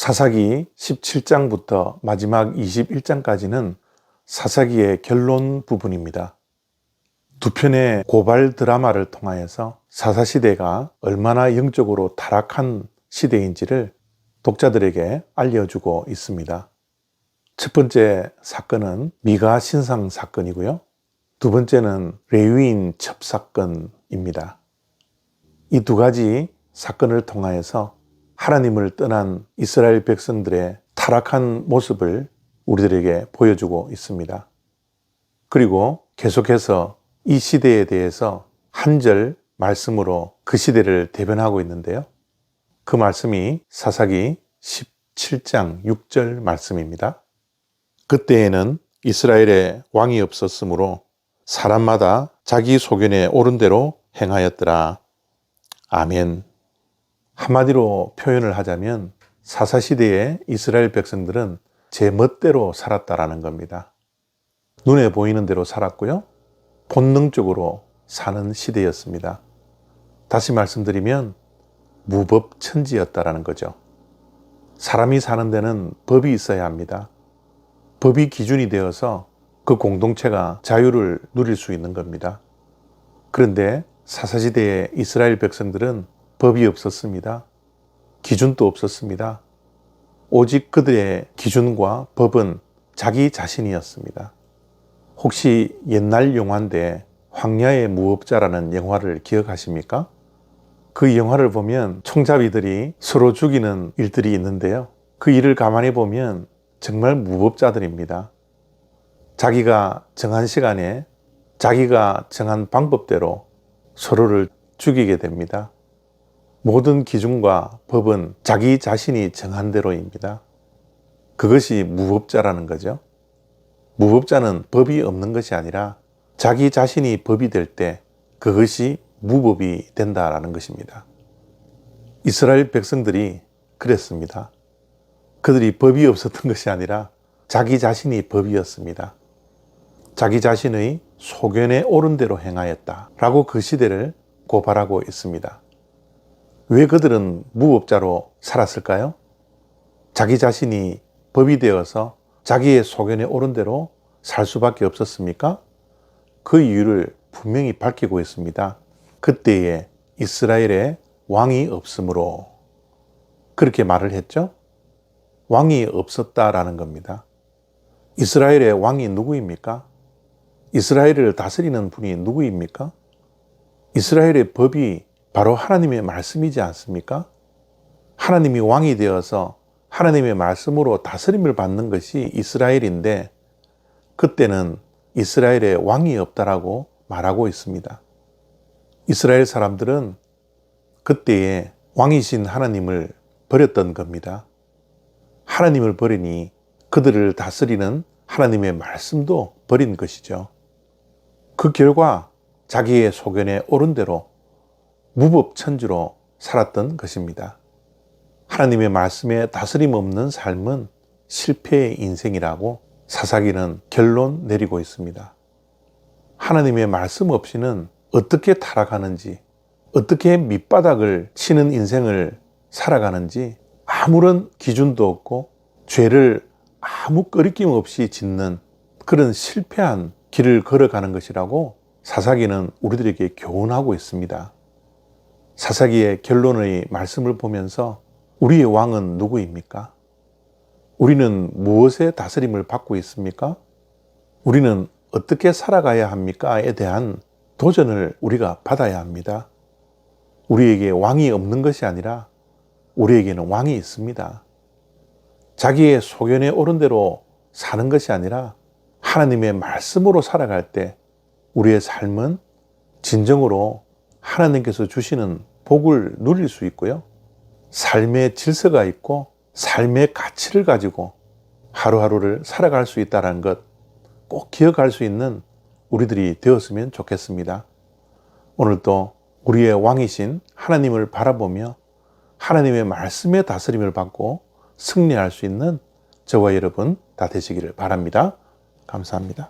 사사기 17장부터 마지막 21장까지는 사사기의 결론 부분입니다. 두 편의 고발 드라마를 통하여서 사사시대가 얼마나 영적으로 타락한 시대인지를 독자들에게 알려주고 있습니다. 첫 번째 사건은 미가 신상 사건이고요. 두 번째는 레위인 첩 사건입니다. 이 두 가지 사건을 통하여서 하나님을 떠난 이스라엘 백성들의 타락한 모습을 우리들에게 보여주고 있습니다. 그리고 계속해서 이 시대에 대해서 한 절 말씀으로 그 시대를 대변하고 있는데요. 그 말씀이 사사기 17장 6절 말씀입니다. 그때에는 이스라엘에 왕이 없었으므로 사람마다 자기 소견에 옳은 대로 행하였더라. 아멘. 한마디로 표현을 하자면 사사시대의 이스라엘 백성들은 제 멋대로 살았다라는 겁니다. 눈에 보이는 대로 살았고요. 본능적으로 사는 시대였습니다. 다시 말씀드리면 무법천지였다라는 거죠. 사람이 사는 데는 법이 있어야 합니다. 법이 기준이 되어서 그 공동체가 자유를 누릴 수 있는 겁니다. 그런데 사사시대의 이스라엘 백성들은 법이 없었습니다. 기준도 없었습니다. 오직 그들의 기준과 법은 자기 자신이었습니다. 혹시 옛날 영화인데 황야의 무법자라는 영화를 기억하십니까? 그 영화를 보면 총잡이들이 서로 죽이는 일들이 있는데요. 그 일을 가만히 보면 정말 무법자들입니다. 자기가 정한 시간에 자기가 정한 방법대로 서로를 죽이게 됩니다. 모든 기준과 법은 자기 자신이 정한 대로입니다. 그것이 무법자라는 거죠. 무법자는 법이 없는 것이 아니라 자기 자신이 법이 될 때 그것이 무법이 된다라는 것입니다. 이스라엘 백성들이 그랬습니다. 그들이 법이 없었던 것이 아니라 자기 자신이 법이었습니다. 자기 자신의 소견에 옳은 대로 행하였다라고 그 시대를 고발하고 있습니다. 왜 그들은 무법자로 살았을까요? 자기 자신이 법이 되어서 자기의 소견에 옳은 대로 살 수밖에 없었습니까? 그 이유를 분명히 밝히고 있습니다. 그때에 이스라엘에 왕이 없으므로 그렇게 말을 했죠? 왕이 없었다라는 겁니다. 이스라엘의 왕이 누구입니까? 이스라엘을 다스리는 분이 누구입니까? 이스라엘의 법이 바로 하나님의 말씀이지 않습니까? 하나님이 왕이 되어서 하나님의 말씀으로 다스림을 받는 것이 이스라엘인데 그때는 이스라엘에 왕이 없다라고 말하고 있습니다. 이스라엘 사람들은 그때에 왕이신 하나님을 버렸던 겁니다. 하나님을 버리니 그들을 다스리는 하나님의 말씀도 버린 것이죠. 그 결과 자기의 소견에 옳은 대로 무법천지로 살았던 것입니다. 하나님의 말씀에 다스림 없는 삶은 실패의 인생이라고 사사기는 결론 내리고 있습니다. 하나님의 말씀 없이는 어떻게 타락하는지, 어떻게 밑바닥을 치는 인생을 살아가는지 아무런 기준도 없고 죄를 아무 꺼리낌 없이 짓는 그런 실패한 길을 걸어가는 것이라고 사사기는 우리들에게 교훈하고 있습니다. 사사기의 결론의 말씀을 보면서 우리의 왕은 누구입니까? 우리는 무엇의 다스림을 받고 있습니까? 우리는 어떻게 살아가야 합니까?에 대한 도전을 우리가 받아야 합니다. 우리에게 왕이 없는 것이 아니라 우리에게는 왕이 있습니다. 자기의 소견에 옳은 대로 사는 것이 아니라 하나님의 말씀으로 살아갈 때 우리의 삶은 진정으로 하나님께서 주시는 복을 누릴 수 있고요. 삶의 질서가 있고 삶의 가치를 가지고 하루하루를 살아갈 수 있다는 것 꼭 기억할 수 있는 우리들이 되었으면 좋겠습니다. 오늘도 우리의 왕이신 하나님을 바라보며 하나님의 말씀의 다스림을 받고 승리할 수 있는 저와 여러분 다 되시기를 바랍니다. 감사합니다.